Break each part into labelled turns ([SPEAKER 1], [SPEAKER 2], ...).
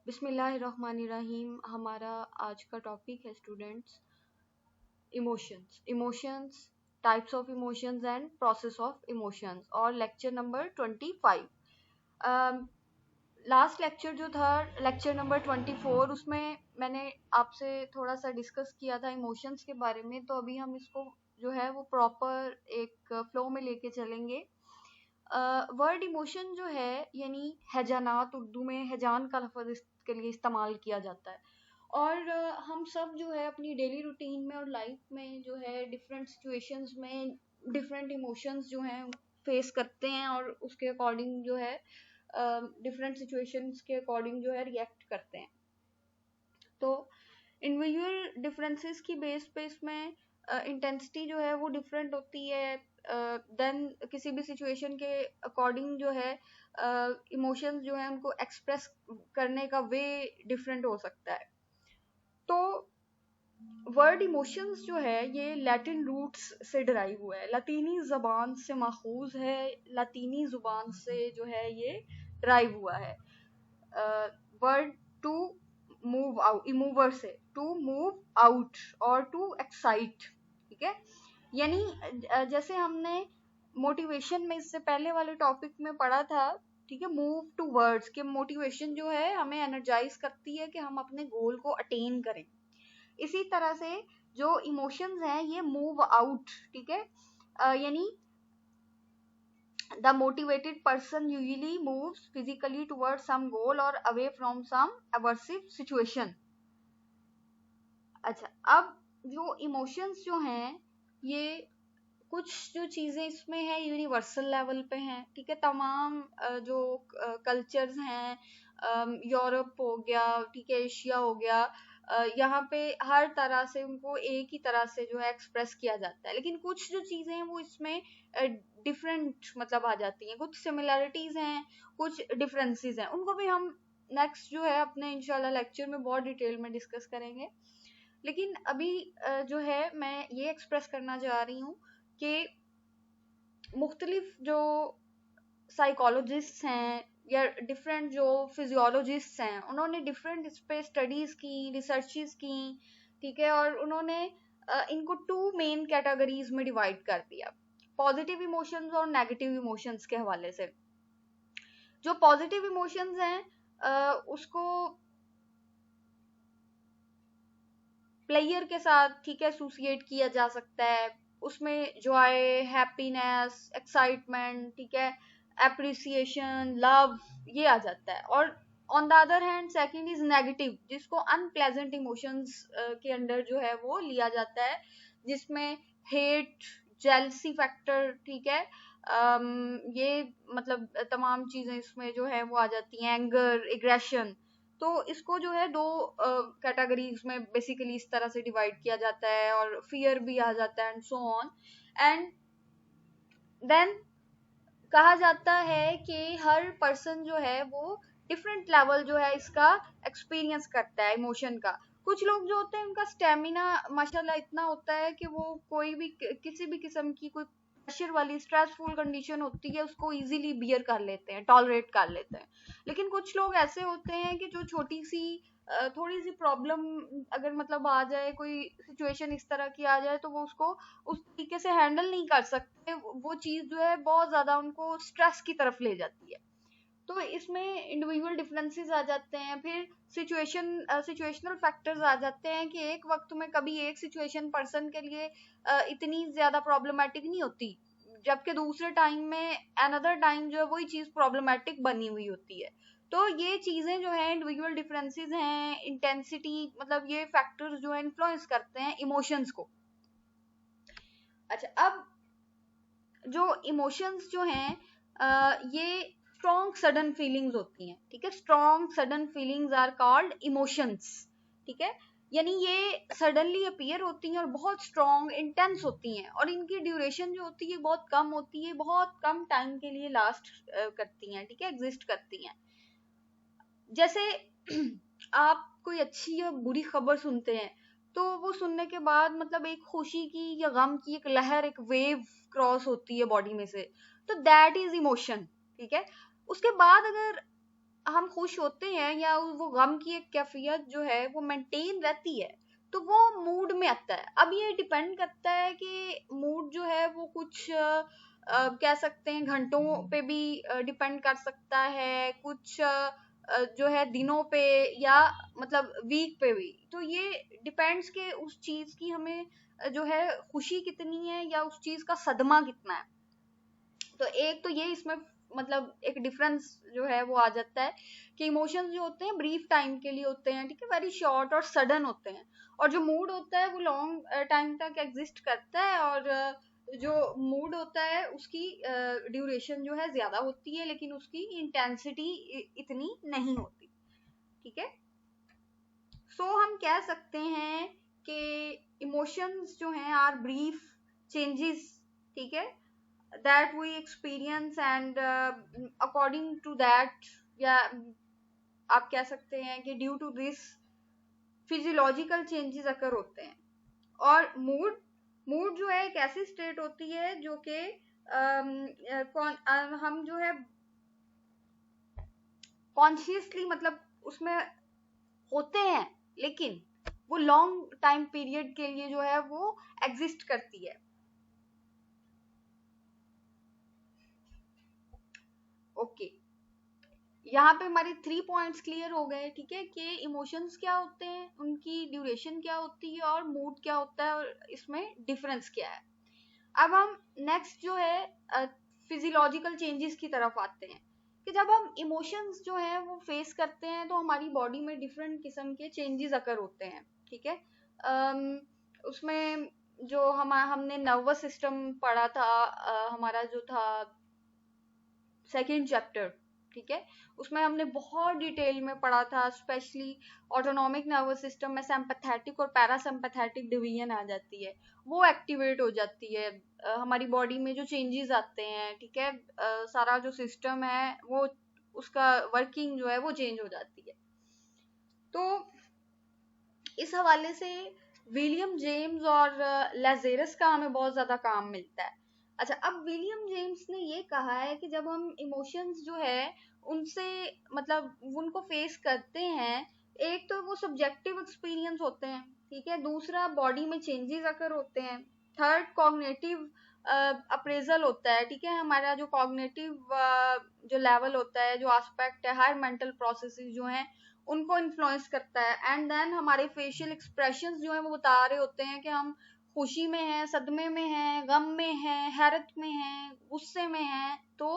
[SPEAKER 1] बिस्मिल्लाहिर्रहमानिर्रहीम। हमारा आज का टॉपिक है students emotions, types of emotions and process of emotions और लेक्चर नंबर 25। लास्ट लेक्चर जो था लेक्चर नंबर 24, उसमें मैंने आपसे थोड़ा सा डिस्कस किया था इमोशंस के बारे में। तो अभी हम इसको जो है वो प्रॉपर एक फ्लो में लेके चलेंगे। वर्ड इमोशन जो है यानी हैजानात, उर्दू में हैजान का लफ्ज़ इसके लिए इस्तेमाल किया जाता है। और हम सब जो है अपनी डेली रूटीन में और लाइफ में जो है डिफरेंट सिचुएशंस में डिफरेंट इमोशंस जो हैं फेस करते हैं और उसके अकॉर्डिंग जो है डिफरेंट सिचुएशंस के अकॉर्डिंग जो है रिएक्ट करते हैं। तो इंडिविजुअल डिफरेंसेस की बेस पे इसमें इंटेंसिटी जो है वो डिफरेंट होती है। देन किसी भी सिचुएशन के अकॉर्डिंग जो है इमोशंस जो है उनको एक्सप्रेस करने का वे डिफरेंट हो सकता है। तो वर्ड इमोशंस जो है ये लैटिन रूट्स से डिराइव हुआ है, लतीनी जबान से माखूज है, लतीनी जुबान से जो है ये डिराइव हुआ है। वर्ड टू मूव आउट, इमूवर से टू मूव आउट और टू एक्साइट, ठीक है। यानी जैसे हमने मोटिवेशन में इससे पहले वाले टॉपिक में पढ़ा था, ठीक है, मूव टू वर्ड्स के मोटिवेशन जो है हमें एनर्जाइज करती है कि हम अपने गोल को अटेन करें। इसी तरह से जो इमोशंस हैं ये मूव आउट, ठीक है, यानी the motivated person usually moves physically towards some goal or away from some aversive situation। अच्छा, अब जो इमोशंस जो हैं ये कुछ जो चीजें इसमें है यूनिवर्सल लेवल पे हैं, ठीक है। तमाम जो कल्चर्स हैं, यूरोप हो गया, ठीक है, एशिया हो गया, यहाँ पे हर तरह से उनको एक ही तरह से जो है एक्सप्रेस किया जाता है। लेकिन कुछ जो चीजें हैं वो इसमें डिफरेंट मतलब आ जाती हैं, कुछ सिमिलैरिटीज हैं, कुछ डिफरेंसेस हैं। उनको भी हम नेक्स्ट जो है अपने इंशाल्लाह लेक्चर में बहुत डिटेल में डिस्कस करेंगे। लेकिन अभी जो है मैं ये एक्सप्रेस करना चाह रही हूँ कि मुख्तलिफ जो साइकोलॉजिस्ट हैं या डिफरेंट जो फिजियोलॉजिस्ट हैं उन्होंने डिफरेंट इस पे स्टडीज की, रिसर्चेस की, ठीक है, और उन्होंने इनको टू मेन कैटेगरीज में डिवाइड कर दिया, पॉजिटिव इमोशंस और नेगेटिव इमोशंस के हवाले से। जो पॉजिटिव इमोशंस हैं उसको प्लेयर के साथ, ठीक है, एसोसिएट किया जा सकता है। उसमें जॉय, हैप्पीनेस, एक्साइटमेंट, ठीक है, एप्रिसिएशन, लव, ये आ जाता है। और on the other hand second is negative, जिसको अनप्लेजेंट इमोशंस के अंडर जो है वो लिया जाता है, जिसमें हेट, जेलसी फैक्टर, ठीक है, ये मतलब तमाम चीजें इसमें जो है वो आ जाती हैं, एंगर, एग्रेशन। तो इसको जो है दो कैटेगरीज में बेसिकली इस तरह से डिवाइड किया जाता है, और फियर भी आ जाता है and so on. And then कहा जाता है कि हर पर्सन जो है वो डिफरेंट लेवल जो है इसका एक्सपीरियंस करता है इमोशन का। कुछ लोग जो होते हैं उनका स्टेमिना माशाल्लाह इतना होता है कि वो कोई भी किसी भी किस्म की कोई प्रेशर वाली स्ट्रेसफुल कंडीशन होती है उसको इजीली बियर कर लेते हैं, टॉलरेट कर लेते हैं। लेकिन कुछ लोग ऐसे होते हैं कि जो छोटी सी थोड़ी सी प्रॉब्लम अगर मतलब आ जाए, कोई सिचुएशन इस तरह की आ जाए, तो वो उसको उस तरीके से हैंडल नहीं कर सकते। वो चीज जो है बहुत ज्यादा उनको स्ट्रेस की तरफ ले जाती है। तो इसमें इंडिविजुअल डिफरेंसेस आ जाते हैं। फिर सिचुएशनल फैक्टर्स आ जाते हैं कि एक वक्त में कभी एक सिचुएशन पर्सन के लिए इतनी ज्यादा प्रॉब्लमेटिक नहीं होती, जबकि दूसरे टाइम में अनदर टाइम जो है वही चीज प्रॉब्लमेटिक बनी हुई होती है। तो ये चीजें जो है इंडिविजुअल डिफरेंसेस हैं, इंटेंसिटी, मतलब ये फैक्टर्स जो है इन्फ्लुएंस करते हैं इमोशंस को। अच्छा, अब जो इमोशंस जो हैं ये स्ट्रॉन्ग सडन फीलिंग्स होती हैं, ठीक है। Strong sudden feelings are called emotions, ठीक है। यानी ये सडनली अपीयर होती हैं और बहुत स्ट्रॉन्ग इंटेंस होती हैं, और इनकी ड्यूरेशन जो होती है बहुत कम होती है, बहुत कम टाइम के लिए लास्ट करती हैं, ठीक है, एग्जिस्ट करती हैं। जैसे आप कोई अच्छी या बुरी खबर सुनते हैं तो वो सुनने के बाद मतलब एक खुशी की या गम की एक लहर, एक वेव क्रॉस होती है बॉडी में से, तो दैट इज इमोशन, ठीक है। उसके बाद अगर हम खुश होते हैं या वो गम की एक कैफियत जो है वो मेंटेन रहती है, तो वो मूड में आता है। अब ये डिपेंड करता है कि मूड जो है वो कुछ कह सकते हैं घंटों पे भी डिपेंड कर सकता है, कुछ जो है दिनों पे, या मतलब वीक पे भी। तो ये डिपेंड्स कि उस चीज की हमें जो है खुशी कितनी है या उस चीज का सदमा कितना है। तो एक तो ये इसमें मतलब एक डिफरेंस जो है वो आ जाता है कि इमोशंस जो होते हैं ब्रीफ टाइम के लिए होते हैं, ठीक है, वेरी शॉर्ट और सडन होते हैं, और जो मूड होता है वो लॉन्ग टाइम तक एग्जिस्ट करता है, और जो मूड होता है उसकी ड्यूरेशन जो है ज्यादा होती है लेकिन उसकी इंटेंसिटी इतनी नहीं होती, ठीक है। सो हम कह सकते हैं कि इमोशंस जो हैं आर ब्रीफ चेंजेस, ठीक है, that we experience, and according to that, या आप कह सकते हैं कि due to this physiological changes occur होते हैं। और मूड मूड जो है एक ऐसी स्टेट होती है जो कि हम जो है कॉन्शियसली मतलब उसमें होते हैं, लेकिन वो लॉन्ग टाइम पीरियड के लिए जो है वो एग्जिस्ट करती है। ओके, यहाँ पे हमारे 3 पॉइंट्स क्लियर हो गए, ठीक है, कि इमोशंस क्या होते हैं, उनकी ड्यूरेशन क्या होती है, और मूड क्या होता है, और इसमें डिफरेंस क्या है। अब हम नेक्स्ट जो है फिजियोलॉजिकल चेंजेस की तरफ आते हैं, कि जब हम इमोशंस जो है वो फेस करते हैं तो हमारी बॉडी में डिफरेंट किस्म के चेंजेस अकर होते हैं, ठीक है। उसमें जो हमने नर्वस सिस्टम पढ़ा था, हमारा जो था सेकेंड चैप्टर, ठीक है, उसमें हमने बहुत डिटेल में पढ़ा था, स्पेशली ऑटोनॉमिक नर्वस सिस्टम में सिंपैथेटिक और पैरासिम्पैथेटिक डिवीजन आ जाती है, वो एक्टिवेट हो जाती है। हमारी बॉडी में जो चेंजेस आते हैं, ठीक है, सारा जो सिस्टम है वो उसका वर्किंग जो है वो चेंज हो जाती है। तो इस हवाले से विलियम जेम्स और लेज़ेरस का हमें बहुत ज्यादा काम मिलता है। अच्छा, अब विलियम जेम्स ने ये कहा है कि जब हम इमोशंस जो है उनसे मतलब उनको फेस करते हैं, एक तो वो सब्जेक्टिव एक्सपीरियंस होते हैं, ठीक है, दूसरा बॉडी में चेंजेस अकर होते हैं, थर्ड कॉग्निटिव अप्रेजल होता है, ठीक है, हमारा जो कॉग्निटिव जो लेवल होता है, जो एस्पेक्ट है, हायर मेंटल प्रोसेसेस जो हैं उनको इन्फ्लुएंस करता है, एंड देन हमारे फेशियल एक्सप्रेशंस जो है वो बता रहे होते हैं कि हम खुशी में हैं, सदमे में हैं, गम में हैं, हैरत में हैं, गुस्से में हैं। तो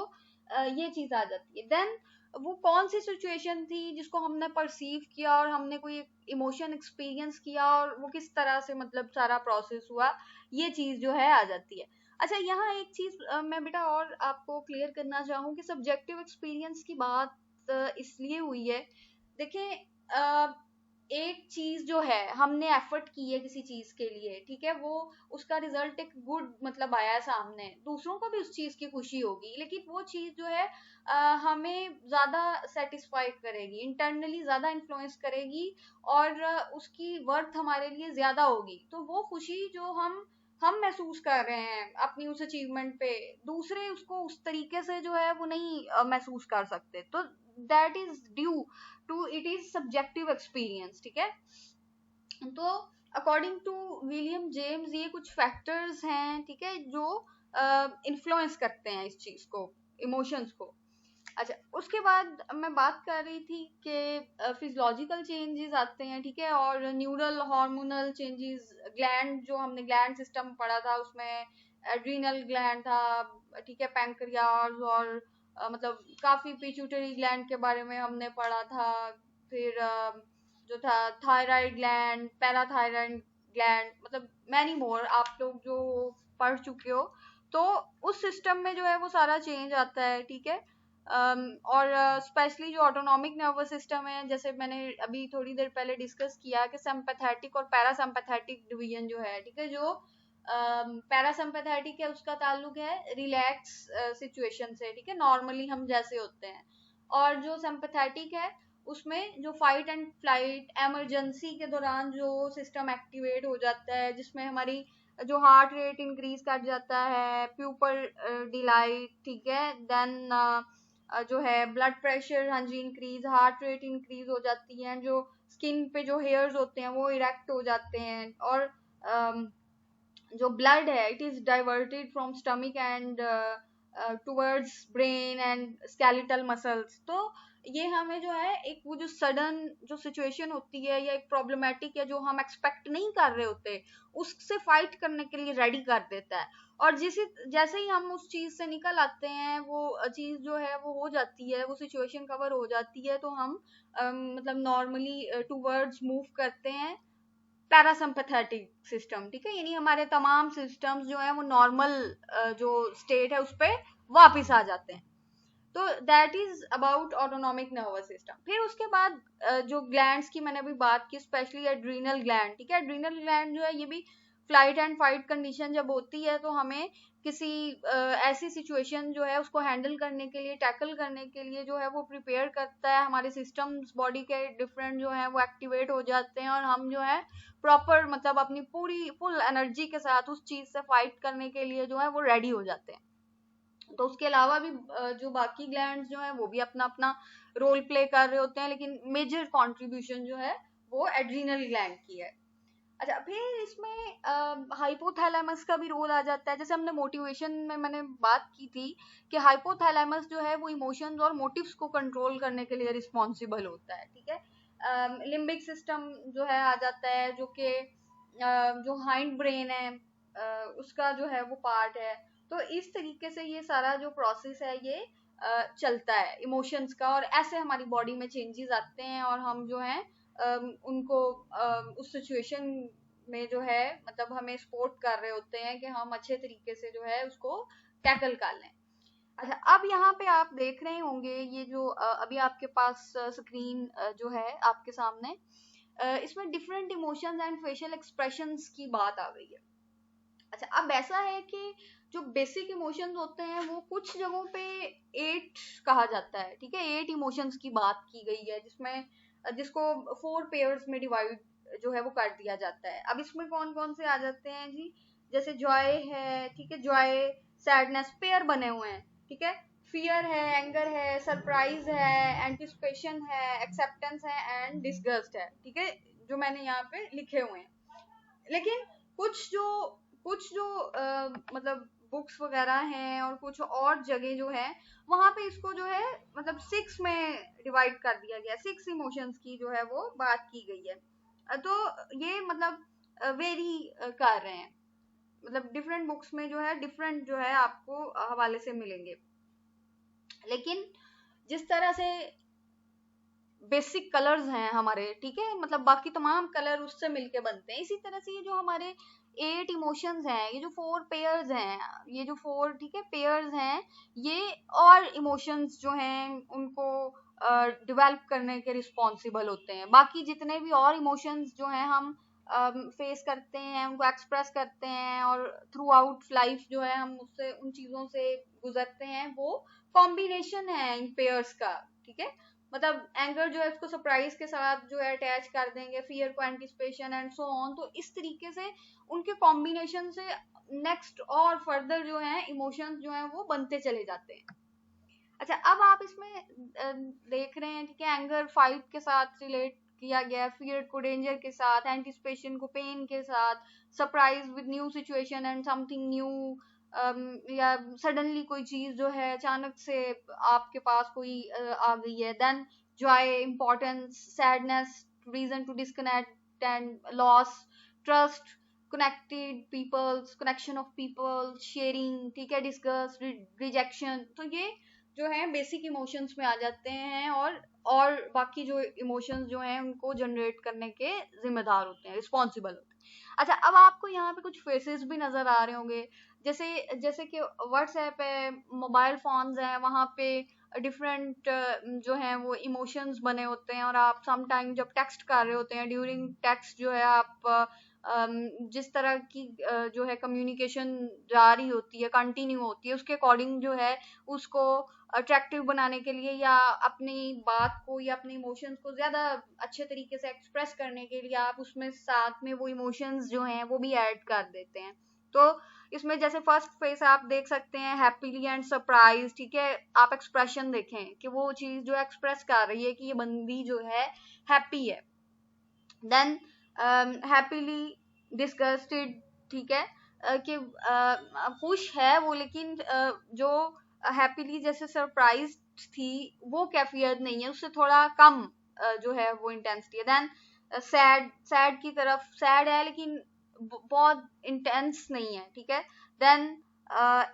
[SPEAKER 1] ये चीज आ जाती है। देन वो कौन सी सिचुएशन थी जिसको हमने परसीव किया और हमने कोई इमोशन एक्सपीरियंस किया और वो किस तरह से मतलब सारा प्रोसेस हुआ, ये चीज जो है आ जाती है। अच्छा, यहाँ एक चीज मैं बेटा और आपको क्लियर करना चाहूँ कि सब्जेक्टिव एक्सपीरियंस की बात इसलिए हुई है, देखें, एक चीज जो है हमने एफर्ट की है किसी चीज के लिए, ठीक है, वो उसका रिजल्ट एक गुड मतलब आया है सामने, दूसरों को भी उस चीज की खुशी होगी, लेकिन वो चीज जो है हमें ज्यादा सेटिस्फाई करेगी, इंटरनली ज्यादा इन्फ्लुएंस करेगी, और उसकी वर्थ हमारे लिए ज्यादा होगी। तो वो खुशी जो हम महसूस कर रहे हैं अपनी उस अचीवमेंट पे, दूसरे उसको उस तरीके से जो है वो नहीं महसूस कर सकते। तो that is due to it is subjective experience, ठीक है। तो अकॉर्डिंग टू विलियम जेम्स ये कुछ फैक्टर्स हैं, ठीक है, जो इन्फ्लुएंस करते हैं इस चीज को, इमोशंस को। अच्छा, उसके बाद मैं बात कर रही थी कि फिजियोलॉजिकल चेंजेस आते हैं, ठीक है, और न्यूरल हार्मोनल चेंजेस, ग्लैंड जो हमने ग्लैंड सिस्टम पढ़ा था उसमें एड्रीनल ग्लैंड था, ठीक है, पैंक्रियाज, और मतलब काफी पिट्यूटरी ग्लैंड के बारे में हमने पढ़ा था, फिर जो था थायराइड ग्लैंड, पैराथायराइड ग्लैंड, मतलब मैनी मोर, आप लोग जो पढ़ चुके हो। तो उस सिस्टम में जो है वो सारा चेंज आता है, ठीक है। और स्पेशली जो ऑटोनॉमिक नर्वस सिस्टम है, जैसे मैंने अभी थोड़ी देर पहले डिस्कस किया कि सिंपैथेटिक और पैरासिम्पैथेटिक डिवीजन जो है, ठीक है, जो पैरासिम्पैथेटिक है उसका ताल्लुक है रिलैक्स सिचुएशन से, ठीक है, नॉर्मली हम जैसे होते हैं, और जो सिंपैथेटिक है उसमें जो फाइट एंड फ्लाइट इमरजेंसी के दौरान जो सिस्टम एक्टिवेट हो जाता है, जिसमें हमारी जो हार्ट रेट इंक्रीज कर जाता है, प्यूपल डिलाइट, ठीक है, देन जो है ब्लड प्रेशर हाँ जी इंक्रीज, हार्ट रेट इंक्रीज हो जाती है, जो स्किन पे जो हेयर्स होते हैं वो इरेक्ट हो जाते हैं, और जो ब्लड है it is diverted from stomach and towards brain and skeletal muscles. तो ये हमें जो है एक वो जो सडन जो सिचुएशन होती है या एक प्रॉब्लमेटिक है जो हम एक्सपेक्ट नहीं कर रहे होते उससे फाइट करने के लिए रेडी कर देता है। और जैसे ही हम उस चीज से निकल आते हैं वो चीज जो है वो हो जाती है, वो सिचुएशन कवर हो जाती है, तो हम मतलब नॉर्मली टूवर्ड्स मूव करते हैं पैरासिम्पैथेटिक सिस्टम, ठीक है, यानी हमारे तमाम सिस्टम्स जो है वो नॉर्मल जो स्टेट है उस पर वापिस आ जाते हैं। तो that is about autonomic nervous system. फिर उसके बाद जो ग्लैंड्स की मैंने अभी बात की, स्पेशली एड्रीनल ग्लैंड, ठीक है, एड्रीनल ग्लैंड जो है ये भी फ्लाइट एंड फाइट कंडीशन जब होती है तो हमें किसी ऐसी सिचुएशन जो है उसको हैंडल करने के लिए, टैकल करने के लिए जो है वो प्रिपेयर करता है, हमारे सिस्टम्स बॉडी के डिफरेंट जो है वो एक्टिवेट हो जाते हैं और हम जो है प्रॉपर मतलब अपनी पूरी फुल एनर्जी के साथ उस चीज से फाइट करने के लिए जो है वो रेडी हो जाते हैं। तो उसके अलावा भी जो बाकी ग्लैंड्स जो है वो भी अपना अपना रोल प्ले कर रहे होते हैं, लेकिन मेजर कंट्रीब्यूशन जो है वो एड्रीनल ग्लैंड की है। अच्छा, फिर इसमें हाइपोथैलेमस का भी रोल आ जाता है। जैसे हमने मोटिवेशन में मैंने बात की थी कि हाइपोथैलेमस जो है वो इमोशंस और मोटिव्स को कंट्रोल करने के लिए रिस्पॉन्सिबल होता है, ठीक है। लिम्बिक सिस्टम जो है आ जाता है, जो कि जो हाइंड ब्रेन है उसका जो है वो पार्ट है। तो इस तरीके से ये सारा जो प्रोसेस है ये चलता है इमोशंस का, और ऐसे हमारी बॉडी में चेंजेस आते हैं और हम जो है उनको उस सिचुएशन में जो है मतलब हमें सपोर्ट कर रहे होते हैं कि हम अच्छे तरीके से जो है उसको टैकल कर लें। अच्छा, अब यहाँ पे आप देख रहे होंगे ये जो अभी आपके पास स्क्रीन जो है आपके सामने, इसमें different emotions and facial expressions की बात आ गई है। अच्छा, अब ऐसा है कि जो बेसिक इमोशंस होते हैं वो कुछ जगहों पे 8 कहा जाता है, ठीक है, 8 इमोशंस की बात की गई है, जिसमें जिसको 4 पेयर्स में डिवाइड जो है वो कर दिया जाता है। अब इसमें कौन कौन से आ जाते हैं जी, जैसे जॉय है, ठीक है, जॉय सैडनेस पेयर बने हुए हैं, ठीक है, फियर है, एंगर है, सरप्राइज है, एंटिसिपेशन है, एक्सेप्टेंस है एंड डिसगस्ट है, ठीक है, जो मैंने यहाँ पे लिखे हुए हैं। लेकिन कुछ जो मतलब बुक्स वगैरह हैं और कुछ और जगह जो है वहां पे इसको जो है मतलब 6 में डिवाइड कर दिया गया, 6 इमोशंस की जो है वो बात की गई है। तो ये मतलब वेरी कर रहे हैं, मतलब डिफरेंट बुक्स में जो है डिफरेंट जो है आपको हवाले से मिलेंगे, लेकिन जिस तरह से बेसिक कलर्स हैं हमारे, ठीक है, मतलब बाकी तमाम कलर उससे मिलके बनते हैं, इसी तरह से ये जो हमारे 8 इमोशंस हैं, ये जो 4 पेयर्स हैं, ये जो 4 ठीक है पेयर्स हैं, ये और इमोशंस जो हैं उनको डेवलप करने के रिस्पॉन्सिबल होते हैं। बाकी जितने भी और इमोशंस जो हैं हम फेस करते हैं, उनको एक्सप्रेस करते हैं और थ्रू आउट लाइफ जो है हम उससे उन चीजों से गुजरते हैं, वो कॉम्बिनेशन है इन पेयर्स का, ठीक है। मतलब एंगर जो है उसको सरप्राइज के साथ जो है अटैच कर देंगे, फियर को एंटिसिपेशन एंड सो ऑन, तो इस तरीके से उनके कॉम्बिनेशन से नेक्स्ट और फर्दर जो है इमोशंस जो है वो बनते चले जाते हैं। अच्छा, अब आप इसमें देख रहे हैं, ठीक है, एंगर फाइट के साथ रिलेट किया गया, फियर को डेंजर के साथ, एंटिसिपेशन को पेन के साथ, surprise with new situation and something new, या सडनली कोई चीज जो है अचानक से आपके पास कोई आ गई है, then joy, importance, sadness, reason to disconnect and loss, trust, connected peoples, connection of people, sharing, ठीक है, डिस्गस्ट, रिजेक्शन। तो ये जो है बेसिक इमोशंस में आ जाते हैं और बाकी जो इमोशंस जो हैं उनको जनरेट करने के जिम्मेदार होते हैं, रिस्पॉन्सिबल होते हैं। अच्छा, अब आपको यहाँ पे कुछ फेसेस भी नजर आ रहे होंगे, जैसे जैसे कि व्हाट्सएप है, मोबाइल फोन्स हैं, वहाँ पे डिफरेंट जो हैं वो इमोशंस बने होते हैं, और आप सम टाइम जब टेक्स्ट कर रहे होते हैं, ड्यूरिंग टेक्स्ट जो है आप जिस तरह की जो है कम्युनिकेशन जारी होती है, कंटिन्यू होती है, उसके अकॉर्डिंग जो है उसको अट्रैक्टिव बनाने के लिए या अपनी बात को या अपने इमोशंस को ज्यादा अच्छे तरीके से एक्सप्रेस करने के लिए आप उसमें साथ में वो इमोशंस जो हैं वो भी ऐड कर देते हैं। तो इसमें जैसे फर्स्ट फेस आप देख सकते हैं हैप्पीली एंड सरप्राइज, ठीक है, आप एक्सप्रेशन देखें कि वो चीज जो एक्सप्रेस कर रही है कि ये बंदी जो है हैप्पी है। देन हैप्पीली डिस्गस्टेड, ठीक है, कि खुश है वो, लेकिन जो हैप्पीली जैसे सरप्राइज थी वो कैफियत नहीं है, उससे थोड़ा कम जो है वो इंटेंसिटी है। देन सैड, सैड की तरफ सैड है लेकिन बहुत इंटेंस नहीं है, ठीक है। देन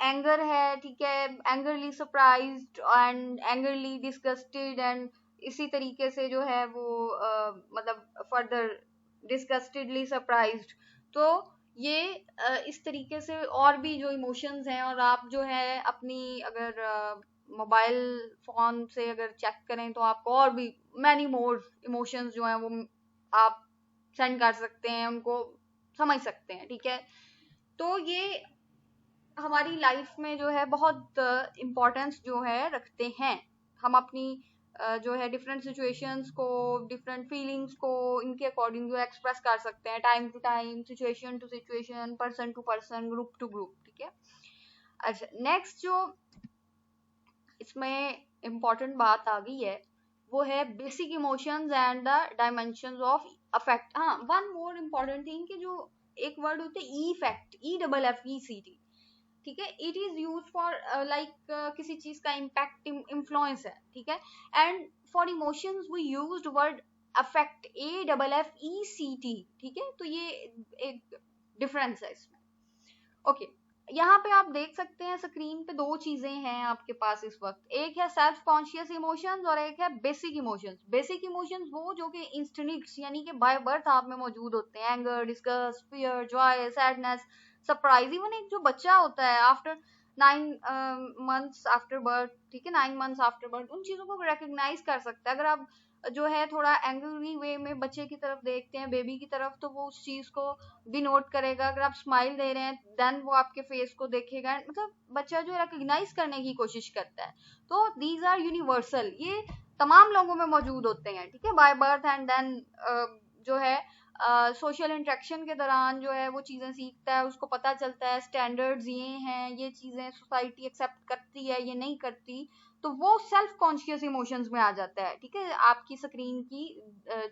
[SPEAKER 1] एंगर है, ठीक है, angrily surprised and angrily disgusted, and इसी तरीके से जो है वो मतलब फर्दर डिस्गस्टेडली सरप्राइज्ड। तो ये इस तरीके से और भी जो इमोशंस हैं, और आप जो है अपनी अगर मोबाइल फोन से अगर चेक करें तो आपको और भी मैनी मोर इमोशंस जो हैं वो आप सेंड कर सकते हैं, उनको समझ सकते हैं, ठीक है। तो ये हमारी लाइफ में जो है बहुत इम्पोर्टेंस जो है रखते हैं। हम अपनी जो है डिफरेंट सिचुएशंस को, डिफरेंट फीलिंग्स को इनके अकॉर्डिंग जो एक्सप्रेस कर सकते हैं, time to time, situation to situation, person to person, group to group, ठीक है। अच्छा, नेक्स्ट जो इसमें इम्पोर्टेंट बात आ गई है वो है basic emotions and the dimensions of affect. हाँ, वन मोर इम्पोर्टेंट थिंग कि जो एक वर्ड होते हैं ई फैक्ट, EFFECT, ठीक है, it is use for like किसी चीज का इम्पैक्ट, इन्फ्लुएंस है, ठीक है। And for emotions we used word affect, AFFECT, ठीक है। तो ये एक डिफरेंस है इसमें। ओके, यहाँ पे आप देख सकते हैं स्क्रीन पे दो चीजें हैं आपके पास इस वक्त, एक है सेल्फ कॉन्शियस इमोशंस और एक है बेसिक इमोशंस। बेसिक इमोशंस वो जो कि इंस्टिंक्ट्स यानी कि बाय बर्थ आप में मौजूद होते हैं, anger, disgust, fear, Joy, sadness, surprise. Even एक जो बच्चा होता है आफ्टर 9 months आफ्टर बर्थ, ठीक है, 9 months आफ्टर बर्थ, उन चीजों को रिकग्नाइज कर सकता है। अगर आप जो है थोड़ा एंग्री वे में बच्चे की तरफ देखते हैं, बेबी की तरफ, तो वो उस चीज को भी नोट करेगा। अगर आप स्माइल दे रहे हैं देन वो आपके फेस को देखेगा, मतलब बच्चा जो रिकग्नाइज करने की कोशिश करता है। तो दीज आर यूनिवर्सल, ये तमाम लोगों में मौजूद होते हैं, ठीक है, बाय बर्थ। एंड देन जो है सोशल इंटरेक्शन के दौरान जो है वो चीजें सीखता है, उसको पता चलता है स्टैंडर्ड्स ये हैं, ये चीजें सोसाइटी एक्सेप्ट करती है, ये नहीं करती, तो वो सेल्फ कॉन्शियस इमोशंस में आ जाता है, ठीक है। आपकी स्क्रीन की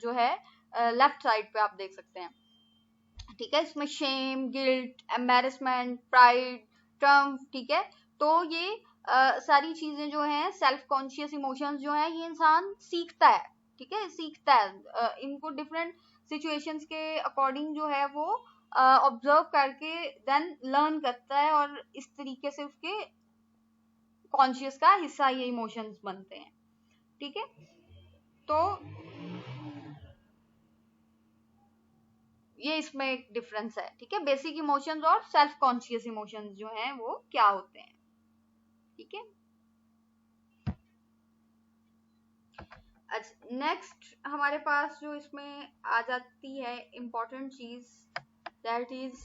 [SPEAKER 1] जो है लेफ्ट साइड पे आप देख सकते हैं, ठीक है। इसमें shame, guilt, embarrassment, pride, triumph, ठीक है। तो ये सारी चीजें जो हैं सेल्फ कॉन्शियस इमोशंस जो हैं, ये इंसान सीखता है, ठीक है, सीखता है इनको डिफरेंट सिचुएशंस के अकॉर्डिंग जो है वो ऑब्जर्व करके देन लर्न करता है, और इस तरीके से उसके कॉन्शियस का हिस्सा ये इमोशंस बनते हैं, ठीक है। तो ये इसमें एक डिफरेंस है, ठीक है, बेसिक इमोशंस और सेल्फ कॉन्शियस इमोशंस जो हैं वो क्या होते हैं, ठीक है। अच्छा, नेक्स्ट हमारे पास जो इसमें आ जाती है इम्पोर्टेंट चीज, that is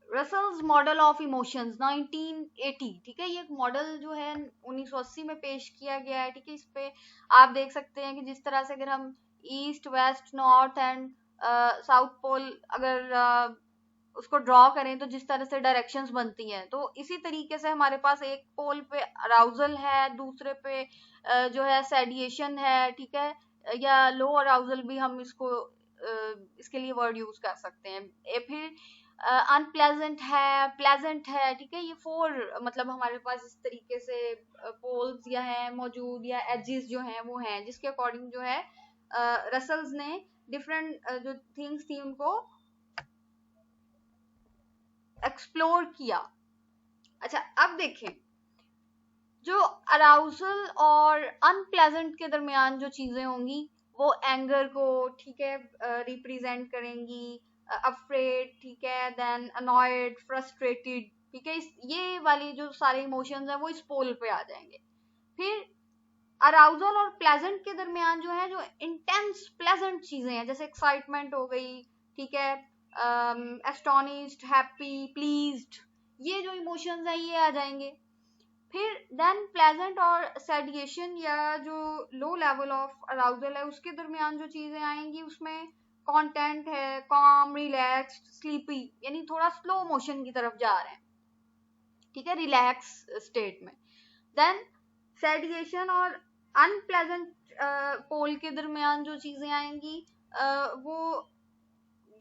[SPEAKER 1] Russell's model of emotions 1980, ठीक है। ये एक मॉडल जो है 1980 में पेश किया गया है, ठीक है। इस पे आप देख सकते हैं कि जिस तरह से अगर हम east, west, north and south pole अगर उसको ड्रॉ करें तो जिस तरह से डायरेक्शंस बनती हैं, तो इसी तरीके से हमारे पास एक पोल पे अराउजल है, दूसरे पे जो है सेडिएशन है, ठीक है, या लो अराउजल भी हम इसको इसके लिए वर्ड यूज कर सकते हैं। फिर अनप्लेजेंट है, प्लेजेंट है, ठीक है। ये 4 मतलब हमारे पास इस तरीके से पोल्स या हैं मौजूद, या एजेस जो हैं वो हैं, जिसके अकॉर्डिंग जो है रसल्स ने डिफरेंट जो थिंग्स थी उनको एक्सप्लोर किया। अच्छा, अब देखें जो अराउजल और अनप्लेजेंट के दरमियान जो चीजें होंगी वो एंगर को, ठीक है, रिप्रेजेंट करेंगी, अफ्रेड, ठीक है, देन अनॉयड, फ्रस्ट्रेटेड, ठीक है। ये वाली जो सारे इमोशंस हैं वो इस पोल पे आ जाएंगे। फिर अराउजल और प्लेजेंट के दरमियान जो है जो इंटेंस प्लेजेंट चीजें हैं, जैसे एक्साइटमेंट हो गई, ठीक है, एस्टोनिश्ड, हैप्पी, प्लीज्ड, ये जो इमोशंस हैं ये आ जाएंगे। फिर देन प्लेजेंट और सेडिएशन या जो लो लेवल ऑफ अराउजल है उसके दरमियान जो चीजें आएंगी उसमें कंटेंट है कॉम, रिलैक्स्ड, स्लीपी, यानी थोड़ा स्लो मोशन की तरफ जा रहे हैं, ठीक है, रिलैक्स स्टेट में। देन सेडिएशन और अनप्लेजेंट पोल के दरमियान जो चीजें आएंगी वो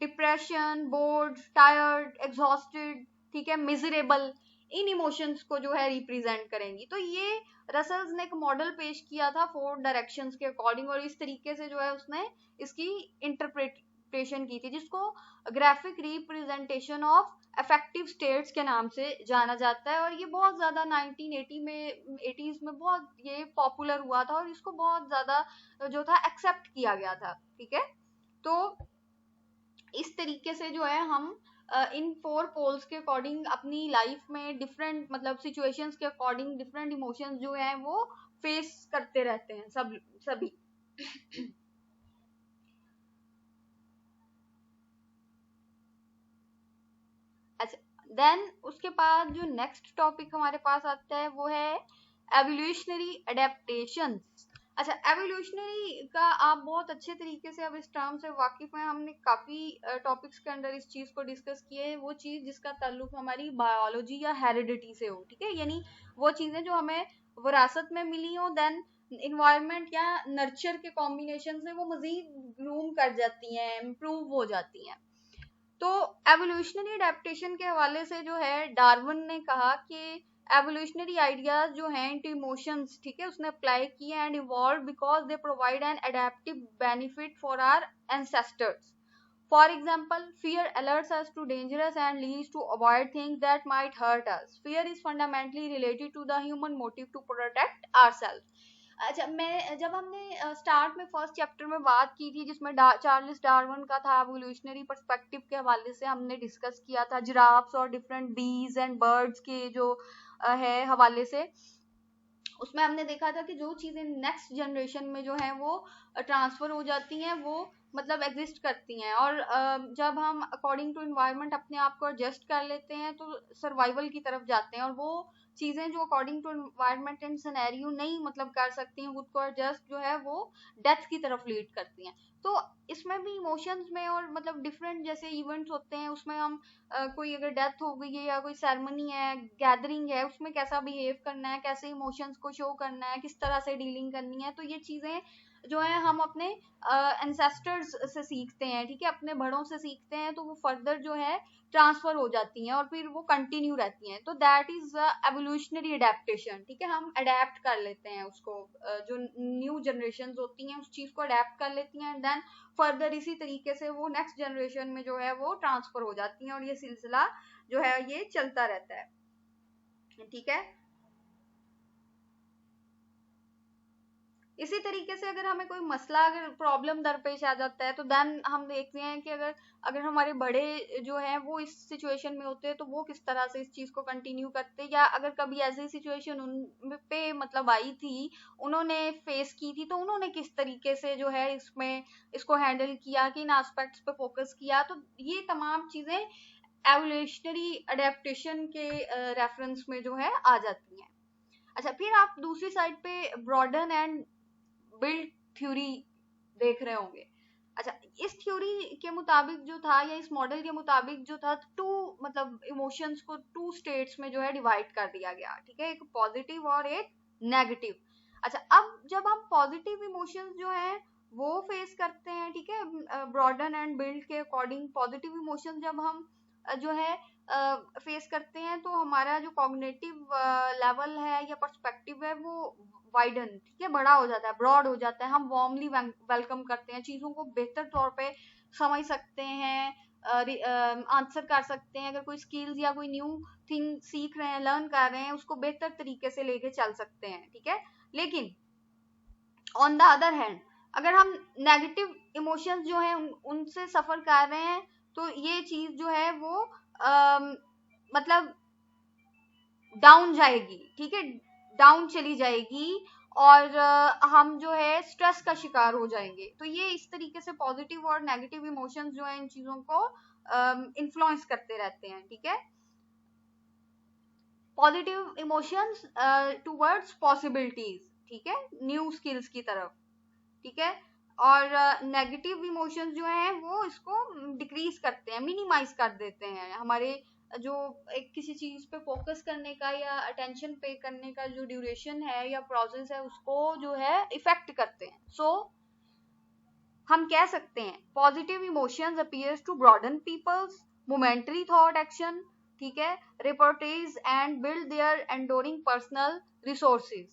[SPEAKER 1] डिप्रेशन, बोर्ड, टायर्ड, एग्जॉस्टेड, ठीक है, मिजरेबल, इन इमोशंस को जो है रिप्रेजेंट करेंगी। तो ये रसल्स ने एक मॉडल पेश किया था 4 डायरेक्शंस के अकॉर्डिंग, और इस तरीके से जो है उसने इसकी इंटरप्रिटेशन की थी, जिसको graphic representation of affective states के नाम से जाना जाता है। और ये बहुत ज्यादा 1980 में 80s में बहुत ये पॉपुलर हुआ था और इसको बहुत ज्यादा जो था एक्सेप्ट किया गया था, ठीक है। तो इस तरीके से जो है हम इन 4 पोल्स के अकॉर्डिंग अपनी लाइफ में डिफरेंट मतलब सिचुएशंस के अकॉर्डिंग डिफरेंट इमोशंस जो है वो फेस करते रहते हैं सभी। अच्छा, देन उसके बाद जो नेक्स्ट टॉपिक हमारे पास आता है वो है एवोल्यूशनरी एडेप्टेशंस। अच्छा, एवोल्यूशनरी का आप बहुत अच्छे तरीके से अब इस टर्म से वाकिफ हैं, हमने काफी टॉपिक्स के अंदर इस चीज को डिस्कस किए हैं, वो चीज जिसका ताल्लुक हमारी बायोलॉजी या हेरिडिटी से हो, ठीक है, यानी वो चीजें जो हमें विरासत में मिली हो, देन इन्वायरमेंट या नर्चर के कॉम्बिनेशन से वो मजीद ग्रूम कर जाती हैं, इम्प्रूव हो जाती हैं। तो एवोल्यूशनरी अडेप्टेशन के हवाले से जो है डार्विन ने कहा कि एवोल्यूशनरी आइडियाज जो हैं इनटू इमोशंस, ठीक है, उसने अप्लाई किए and evolve because they provide an adaptive benefit for our ancestors. For example, fear alerts us to dangerous and leads to avoid things that might hurt us. Fear is fundamentally related to the human motive to protect ourselves. अच्छा, मैं जब हमने start में first chapter में बात की थी जिसमें चार्ल्स डार्विन का था एवोल्यूशनरी पर्सपेक्टिव के हवाले से हमने डिस्कस किया था जिराफ्स और डिफरेंट बीज एंड बर्ड्स के जो है हवाले से, उसमें हमने देखा था कि जो चीजें नेक्स्ट जनरेशन में जो है वो ट्रांसफर हो जाती हैं वो मतलब एग्जिस्ट करती हैं, और जब हम अकॉर्डिंग टू इन्वायरमेंट अपने आप को एडजस्ट कर लेते हैं तो सर्वाइवल की तरफ जाते हैं, और वो चीजें जो according to environment and scenario नहीं मतलब कर सकती हैं खुद को एडजस्ट, जो है वो डेथ की तरफ लीड करती हैं। तो इसमें भी इमोशंस में और मतलब डिफरेंट जैसे इवेंट्स होते हैं उसमें हम कोई अगर डेथ हो गई है या कोई सेरेमनी है, गैदरिंग है, उसमें कैसा बिहेव करना है, कैसे इमोशंस को शो करना है, किस तरह से डीलिंग करनी है, तो ये चीजें जो है हम अपने एंसेस्टर्स से सीखते हैं, ठीक है, अपने बड़ों से सीखते हैं, तो वो फर्दर जो है ट्रांसफर हो जाती हैं और फिर वो कंटिन्यू रहती हैं। तो दैट इज एवोल्यूशनरी अडेप्टेशन, ठीक है, हम अडेप्ट कर लेते हैं उसको, जो न्यू जनरेशन होती हैं उस चीज को अडेप्ट कर लेती हैं एंड देन फर्दर इसी तरीके से वो नेक्स्ट जनरेशन में जो है वो ट्रांसफर हो जाती हैं, और ये सिलसिला जो है ये चलता रहता है, ठीक है। इसी तरीके से अगर हमें कोई मसला अगर प्रॉब्लम दरपेश आ जाता है तो देन हम देखते हैं कि अगर अगर हमारे बड़े जो हैं वो इस सिचुएशन में होते हैं तो वो किस तरह से इस चीज को कंटिन्यू करते, या अगर कभी ऐसी सिचुएशन उन पे मतलब आई थी, उन्होंने फेस की थी, तो उन्होंने किस तरीके से जो है इसमें इसको हैंडल किया, किन एस्पेक्ट्स पे फोकस किया, तो ये तमाम चीजें एवोल्यूशनरी अडेप्टेशन के रेफरेंस में जो है आ जाती हैं। अच्छा, फिर आप दूसरी साइड पे ब्रॉडन एंड बिल्ड थ्योरी देख रहे होंगे। अच्छा, इस थ्योरी के मुताबिक जो था या इस मॉडल के मुताबिक जो था टू मतलब इमोशंस को टू स्टेट्स में जो है डिवाइड कर दिया गया, ठीक है, एक पॉजिटिव और एक नेगेटिव। अच्छा, अब जब हम पॉजिटिव इमोशंस जो है वो फेस करते हैं, ठीक है, ब्रॉडन एंड बिल्ड के अकॉर्डिंग पॉजिटिव इमोशंस जब हम जो है फेस करते हैं तो हमारा जो कॉग्निटिव लेवल है या पर्सपेक्टिव है वो वाइडन, ठीक है, बड़ा हो जाता है, ब्रॉड हो जाता है, हम वार्मली वेलकम करते हैं, चीजों को बेहतर तौर पे समझ सकते हैं, आंसर कर सकते हैं, अगर कोई स्किल्स या कोई न्यू थिंग सीख रहे हैं, लर्न कर रहे हैं, उसको बेहतर तरीके से लेके चल सकते हैं, ठीक है। लेकिन ऑन द अदर हैंड अगर हम नेगेटिव इमोशंस जो है उनसे सफर कर रहे हैं तो ये चीज जो है वो मतलब डाउन जाएगी, ठीक है, डाउन चली जाएगी, और हम जो है स्ट्रेस का शिकार हो जाएंगे। तो ये इस तरीके से पॉजिटिव और नेगेटिव इमोशंस जो है इन चीजों को इन्फ्लुएंस करते रहते हैं, ठीक है। पॉजिटिव इमोशंस टूवर्ड्स पॉसिबिलिटीज, ठीक है, न्यू स्किल्स की तरफ, ठीक है। और नेगेटिव इमोशंस जो हैं वो इसको डिक्रीज करते हैं, मिनिमाइज कर देते हैं, हमारे जो एक किसी चीज पे फोकस करने का या अटेंशन पे करने का जो ड्यूरेशन है या प्रोसेस है उसको जो है इफेक्ट करते हैं। सो हम कह सकते हैं positive emotions appears to broaden people's momentary thought action, ठीक है, repertoires and build their enduring personal resources.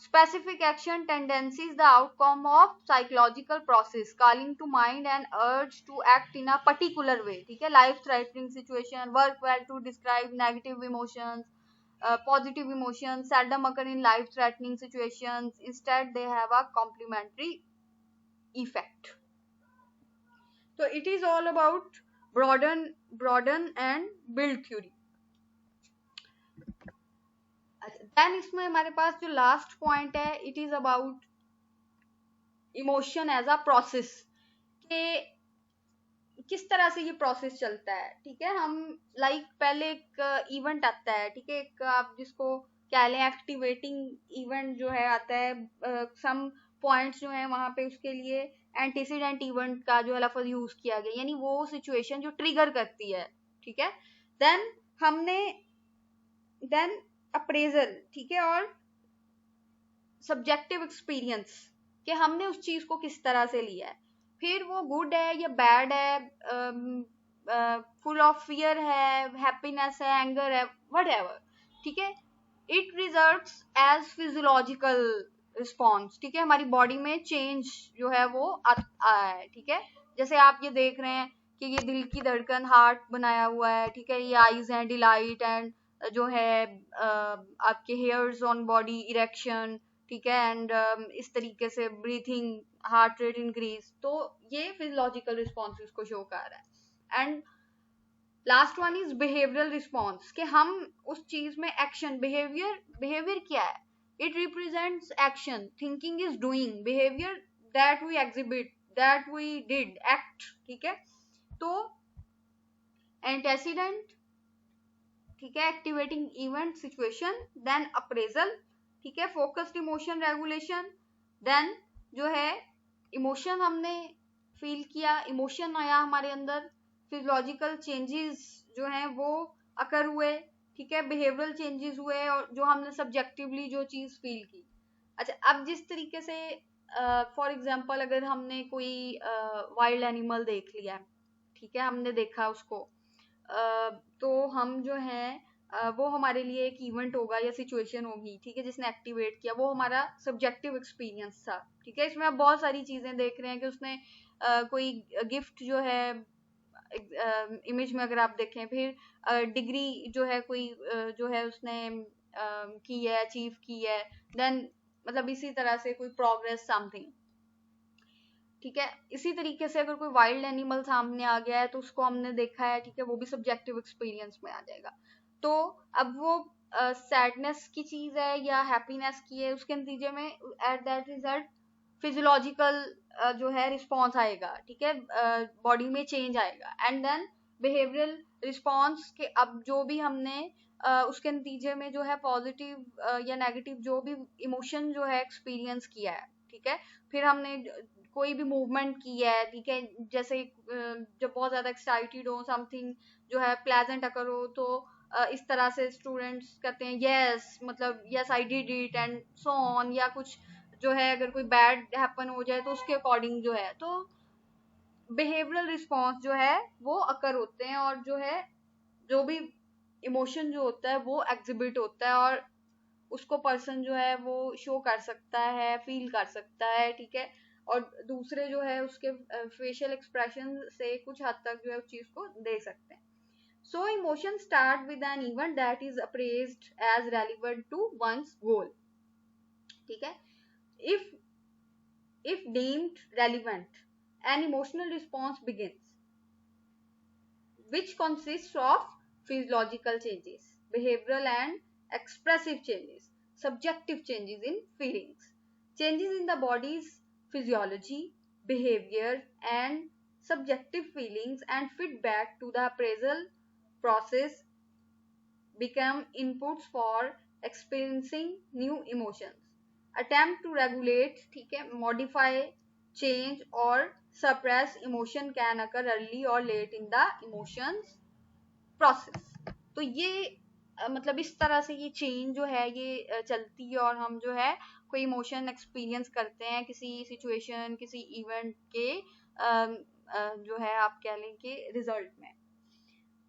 [SPEAKER 1] Specific action tendency is the outcome of psychological process calling to mind and urge to act in a particular way, ठीक है। life threatening situation work well to describe negative emotions, positive emotions seldom occur in life threatening situations, instead they have a complementary effect. So it is all about broaden and build theory. Then इसमें हमारे पास जो last point है it is about emotion as a process, के किस तरह से ये प्रोसेस चलता है, ठीक है। हम पहले एक इवेंट आता है, ठीक है, एक आप जिसको कह लें एक्टिवेटिंग इवेंट जो है आता है, सम पॉइंट्स जो है वहां पे उसके लिए एंटीसीडेंट इवेंट का जो है लफ्ज यूज किया गया, यानी वो सिचुएशन जो ट्रिगर करती है, ठीक है। देन हमने देन अप्रेजल, ठीक है, और सब्जेक्टिव एक्सपीरियंस कि हमने उस चीज को किस तरह से लिया है, फिर वो गुड है या बैड है, फुल ऑफ फियर है, हैप्पीनेस है, एंगर है, व्हाटएवर, ठीक है। It results as physiological response, ठीक है, हमारी बॉडी में चेंज जो है वो आया है, ठीक है। जैसे आप ये देख रहे हैं कि ये दिल की धड़कन हार्ट बनाया हुआ है, ठीक है, ये आईज हैं डिलाइट एंड जो है आपके हेयर्स ऑन बॉडी इरेक्शन, ठीक है, एंड इस तरीके से ब्रीथिंग हार्ट रेट इंक्रीज, तो ये फिजियोलॉजिकल रिस्पॉन्सेस को शो कर रहा है। And last one is behavioural response कि हम उस चीज में एक्शन, बिहेवियर क्या है, it represents action, thinking is doing, behaviour that we exhibit, that we did act, ठीक है। तो एंटेसिडेंट, ठीक है, activating event situation, then appraisal, ठीक है, फोकस्ड इमोशन रेगुलेशन, देन जो है इमोशन हमने फील किया, इमोशन आया हमारे अंदर, फिजियोलॉजिकल चेंजेस जो हैं वो अकर हुए, ठीक है, बिहेवियरल चेंजेस हुए और जो हमने सब्जेक्टिवली जो चीज फील की। अच्छा, अब जिस तरीके से फॉर एग्जांपल अगर हमने कोई वाइल्ड एनिमल देख लिया, ठीक है, हमने देखा उसको, तो हम जो है वो हमारे लिए एक इवेंट होगा या सिचुएशन होगी, ठीक है, जिसने एक्टिवेट किया, वो हमारा सब्जेक्टिव एक्सपीरियंस था, ठीक है। इसमें आप बहुत सारी चीजें देख रहे हैं कि उसने कोई गिफ्ट जो है इमेज में अगर आप देखें, फिर डिग्री जो है कोई जो है उसने की है, अचीव की है, देन मतलब इसी तरह से कोई प्रोग्रेस समथिंग, ठीक है। इसी तरीके से अगर कोई वाइल्ड एनिमल सामने आ गया है तो उसको हमने देखा है, ठीक है, वो भी सब्जेक्टिव एक्सपीरियंस में आ जाएगा। तो अब वो सैडनेस की चीज है या हैप्पीनेस की है, उसके नतीजे में एट दैट रिजल्ट फिजियोलॉजिकल जो है रिस्पॉन्स आएगा, ठीक है, बॉडी में चेंज आएगा। एंड देन बिहेवियरल रिस्पॉन्स के अब जो भी हमने उसके नतीजे में जो है पॉजिटिव या नेगेटिव जो भी इमोशन जो है एक्सपीरियंस किया है, ठीक है, फिर हमने कोई भी मूवमेंट की है, ठीक है, जैसे जब बहुत ज्यादा एक्साइटेड हो, समथिंग जो है प्लेजेंट अकर हो, तो इस तरह से स्टूडेंट्स कहते हैं यस, मतलब yes I did it and so on, या कुछ जो है अगर कोई बैड हैपन हो जाए तो उसके अकॉर्डिंग जो है, तो बिहेवियरल रिस्पॉन्स जो है वो अकर होते हैं, और जो है जो भी इमोशन जो होता है वो एग्जिबिट होता है और उसको पर्सन जो है वो शो कर सकता है, फील कर सकता है, ठीक है, और दूसरे जो है उसके फेशियल एक्सप्रेशन से कुछ हद तक जो है उस चीज को देख सकते हैं। So emotion start with an event that is appraised as relevant to one's goal, ठीक है। If deemed relevant, an emotional response begins, which consists of physiological changes, behavioral and expressive changes, subjective changes in feelings, changes in the body's physiology, behavior, and subjective feelings, and feedback to the appraisal process become inputs for experiencing new emotions. Attempt to regulate, ठीक है, modify, change or suppress emotion can occur early or late in the emotions process. तो ये मतलब इस तरह से ये change जो है ये चलती है, और हम जो है कोई इमोशन एक्सपीरियंस करते हैं किसी सिचुएशन, किसी इवेंट के जो है आप कह लें कि रिजल्ट में।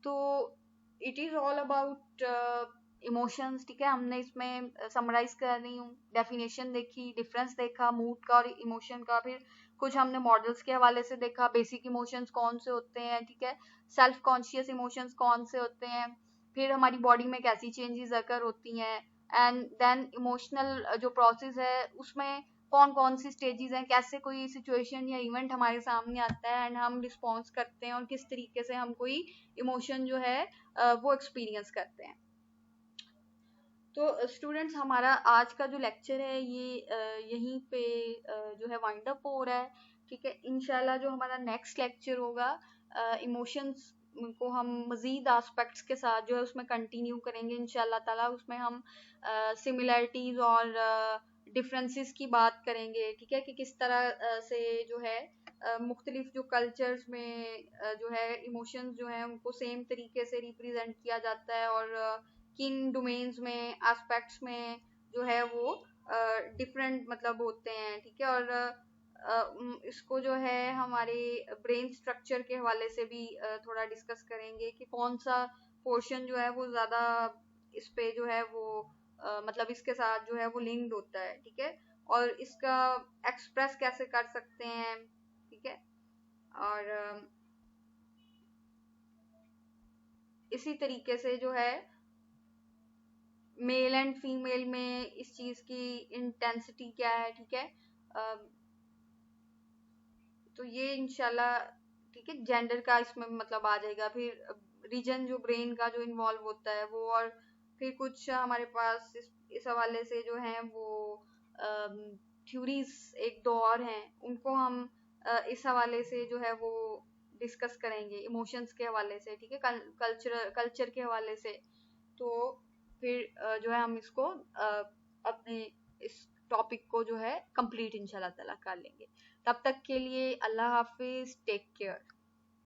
[SPEAKER 1] तो it is all about emotions, ठीक है। हमने इसमें समराइज कर रही हूँ, डेफिनेशन देखी, डिफरेंस देखा मूड का और इमोशन का, फिर कुछ हमने मॉडल्स के हवाले से देखा, बेसिक इमोशंस कौन से होते हैं, ठीक है, सेल्फ कॉन्शियस इमोशंस कौन से होते हैं, फिर हमारी बॉडी में कैसी चेंजेस अकर होती हैं, एंड देन इमोशनल जो प्रोसेस है उसमें कौन कौन सी स्टेजेस हैं, कैसे कोई सिचुएशन या इवेंट हमारे सामने आता है एंड हम रिस्पॉन्स करते हैं, और किस तरीके से हम कोई इमोशन जो है वो एक्सपीरियंस करते हैं। तो स्टूडेंट्स, हमारा आज का जो लेक्चर है ये यहीं पे जो है वाइंड अप हो रहा है, ठीक है। इंशाल्लाह जो हमारा नेक्स्ट लेक्चर होगा इमोशंस को हम मजीद एस्पेक्ट्स के साथ जो है उसमें कंटिन्यू करेंगे इंशाल्लाह ताला। उसमें हम सिमिलैरिटीज और डिफरेंसेस की बात करेंगे, ठीक है, कि किस तरह से जो है मुख्तलिफ जो कल्चर्स में जो है इमोशंस जो है उनको सेम तरीके से रिप्रेजेंट किया जाता है, और किन डोमेन्स में, एस्पेक्ट्स में जो है वो डिफरेंट मतलब होते हैं, ठीक है। और इसको जो है हमारे ब्रेन स्ट्रक्चर के हवाले से भी थोड़ा डिस्कस करेंगे कि कौन सा पोर्शन जो है वो ज़्यादा इस पे जो है वो मतलब इसके साथ जो है वो लिंक्ड होता है, ठीक है, और इसका एक्सप्रेस कैसे कर सकते हैं, ठीक है। और इसी तरीके से जो है मेल एंड फीमेल में इस चीज की इंटेंसिटी क्या है, ठीक है। तो ये इंशाल्लाह, ठीक है, जेंडर का इसमें मतलब आ जाएगा, फिर रीजन जो ब्रेन का जो इन्वॉल्व होता है वो, और फिर कुछ हमारे पास इस हवाले से जो है वो थ्योरीज एक दो और हैं, उनको हम इस हवाले से जो है वो डिस्कस करेंगे इमोशंस के हवाले से, ठीक है, कल्चर के हवाले से। तो फिर जो है हम इसको अपने इस टॉपिक को जो है कंप्लीट इंशाल्लाह ताला कर लेंगे। तब तक के लिए अल्लाह हाफिज, टेक केयर।